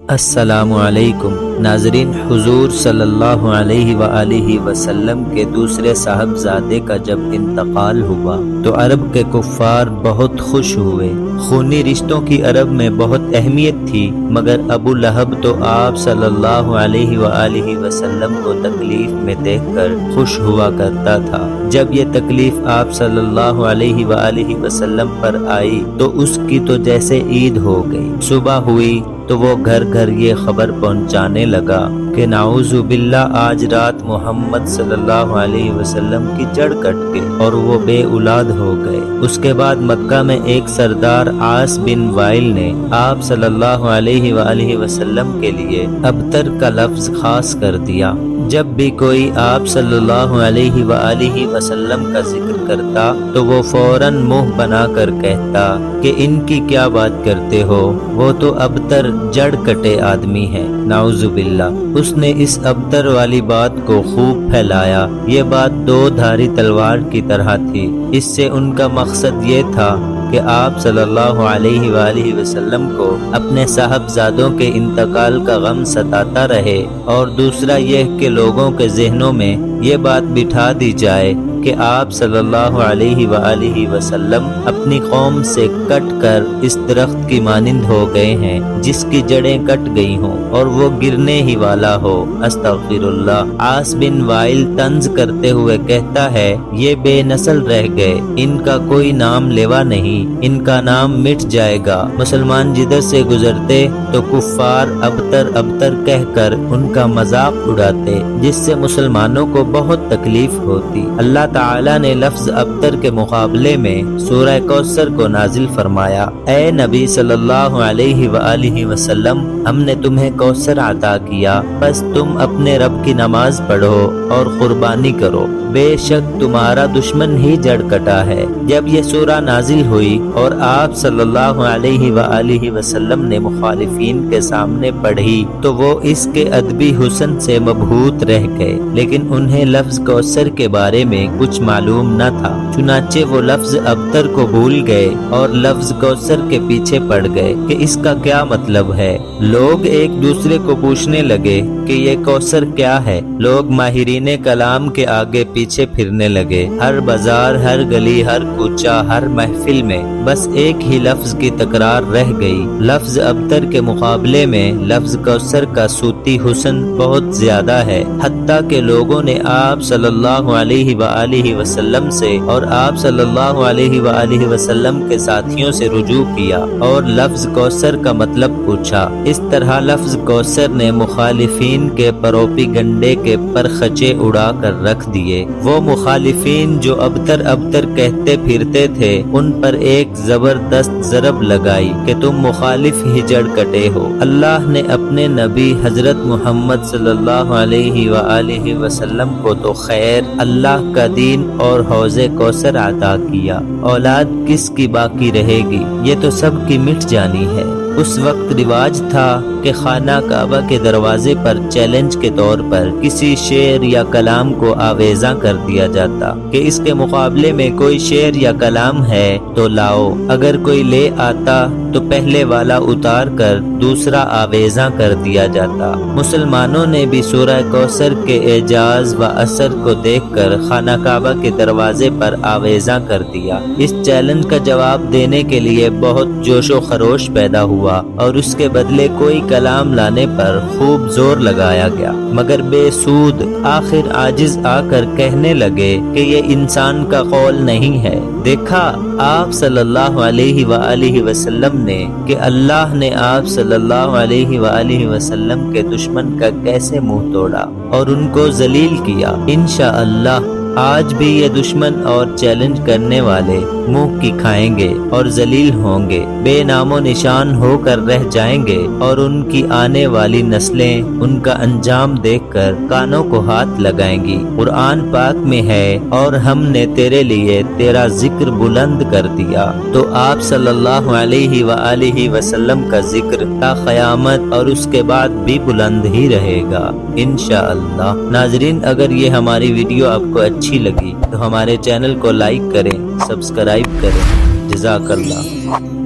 السلام علیکم ناظرین، حضور صلی اللہ علیہ وآلہ وسلم کے دوسرے صاحبزادے کا جب انتقال ہوا تو عرب کے کفار بہت خوش ہوئے۔ خونی رشتوں کی عرب میں بہت اہمیت تھی، مگر ابو لہب تو آپ صلی اللہ علیہ وآلہ وسلم کو تکلیف میں دیکھ کر خوش ہوا کرتا تھا۔ جب یہ تکلیف آپ صلی اللہ علیہ وآلہ وسلم پر آئی تو اس کی تو جیسے عید ہو گئی۔ صبح ہوئی تو وہ گھر گھر یہ خبر پہنچانے لگا کہ نعوذ باللہ آج رات محمد صلی اللہ علیہ وسلم کی جڑ کٹ گئی اور وہ بے اولاد ہو گئے۔ اس کے بعد مکہ میں ایک سردار عاص بن وائل نے آپ صلی اللہ علیہ وآلہ وسلم کے لیے ابتر کا لفظ خاص کر دیا۔ جب بھی کوئی آپ صلی اللہ علیہ وآلہ وسلم کا ذکر کرتا تو وہ فوراً منہ بنا کر کہتا کہ ان کی کیا بات کرتے ہو، وہ تو ابتر جڑ کٹے آدمی ہیں، نعوذ باللہ۔ اس نے اس ابتر والی بات کو خوب پھیلایا۔ یہ بات دو دھاری تلوار کی طرح تھی۔ اس سے ان کا مقصد یہ تھا کہ آپ صلی اللہ علیہ وآلہ وسلم کو اپنے صاحبزادوں کے انتقال کا غم ستاتا رہے، اور دوسرا یہ کہ لوگوں کے ذہنوں میں یہ بات بٹھا دی جائے کہ آپ صلی اللہ علیہ وآلہ وسلم اپنی قوم سے کٹ کر اس درخت کی مانند ہو گئے ہیں جس کی جڑیں کٹ گئی ہوں اور وہ گرنے ہی والا ہو۔ استغفر اللہ۔ عاص بن وائل طنز کرتے ہوئے کہتا ہے، یہ بے نسل رہ گئے، ان کا کوئی نام لیوا نہیں، ان کا نام مٹ جائے گا۔ مسلمان جدھر سے گزرتے تو کفار ابتر ابتر کہہ کر ان کا مذاق اڑاتے، جس سے مسلمانوں کو بہت تکلیف ہوتی۔ اللہ تعالیٰ نے لفظ ابتر کے مقابلے میں سورہ کوثر کو نازل فرمایا۔ اے نبی صلی اللہ علیہ وآلہ وسلم، ہم نے تمہیں کوثر عطا کیا، بس تم اپنے رب کی نماز پڑھو اور قربانی کرو، بے شک تمہارا دشمن ہی جڑ کٹا ہے۔ جب یہ سورہ نازل ہوئی اور آپ صلی اللہ علیہ وآلہ وسلم نے مخالفین کے سامنے پڑھی تو وہ اس کے ادبی حسن سے مبہوت رہ گئے، لیکن انہیں لفظ کوثر کے بارے میں کچھ معلوم نہ تھا، چنانچہ وہ لفظ ابتر کو بھول گئے اور لفظ کوثر کے پیچھے پڑ گئے کہ اس کا کیا مطلب ہے۔ لوگ ایک دوسرے کو پوچھنے لگے کہ یہ کوثر کیا ہے۔ لوگ ماہرین کلام کے آگے پیچھے پھرنے لگے۔ ہر بازار، ہر گلی، ہر کوچہ، ہر محفل میں بس ایک ہی لفظ کی تکرار رہ گئی۔ لفظ ابتر کے مقابلے میں لفظ کوثر کا صوتی حسن بہت زیادہ ہے، حتیٰ کہ لوگوں نے آپ صلی اللہ علیہ وآلہ وسلم سے اور آپ صلی اللہ علیہ وآلہ وسلم کے ساتھیوں سے رجوع کیا اور لفظ کوثر کا مطلب پوچھا۔ اس طرح لفظ کوثر نے مخالفین کے پروپی گنڈے کے پرخچے اڑا کر رکھ دیے۔ وہ مخالفین جو ابتر ابتر کہتے پھرتے تھے، ان پر ایک زبردست ضرب لگائی کہ تم مخالف ہی جڑ کٹے ہو۔ اللہ نے اپنے نبی حضرت محمد صلی اللہ علیہ وآلہ وسلم کو تو خیر، اللہ کا دین اور حوض کوثر عطا کیا، اولاد کس کی باقی رہے گی، یہ تو سب کی مٹ جانی ہے۔ اس وقت رواج تھا کہ خانہ کعبہ کے دروازے پر چیلنج کے طور پر کسی شعر یا کلام کو آویزاں کر دیا جاتا کہ اس کے مقابلے میں کوئی شعر یا کلام ہے تو لاؤ۔ اگر کوئی لے آتا تو پہلے والا اتار کر دوسرا آویزاں کر دیا جاتا۔ مسلمانوں نے بھی سورہ کوثر کے اعجاز و اثر کو دیکھ کر خانہ کعبہ کے دروازے پر آویزاں کر دیا۔ اس چیلنج کا جواب دینے کے لیے بہت جوش و خروش پیدا ہوا اور اس کے بدلے کوئی کلام لانے پر خوب زور لگایا گیا، مگر بے سود۔ آخر عاجز آ کر کہنے لگے کہ یہ انسان کا قول نہیں ہے۔ دیکھا آپ صلی اللہ علیہ وآلہ وسلم نے کہ اللہ نے آپ صلی اللہ علیہ وآلہ وسلم کے دشمن کا کیسے منہ توڑا اور ان کو ذلیل کیا۔ انشاءاللہ آج بھی یہ دشمن اور چیلنج کرنے والے منہ کی کھائیں گے اور ذلیل ہوں گے، بے نام و نشان ہو کر رہ جائیں گے، اور ان کی آنے والی نسلیں ان کا انجام دیکھ کر کانوں کو ہاتھ لگائیں گی۔ قرآن پاک میں ہے، اور ہم نے تیرے لیے تیرا ذکر بلند کر دیا۔ تو آپ صلی اللہ علیہ وآلہ وسلم کا ذکر تا قیامت اور اس کے بعد بھی بلند ہی رہے گا انشاءاللہ۔ ناظرین، اگر یہ ہماری ویڈیو آپ کو اچھی لگی تو ہمارے چینل کو لائک کریں، سبسکرائب کریں۔ جزاک اللہ۔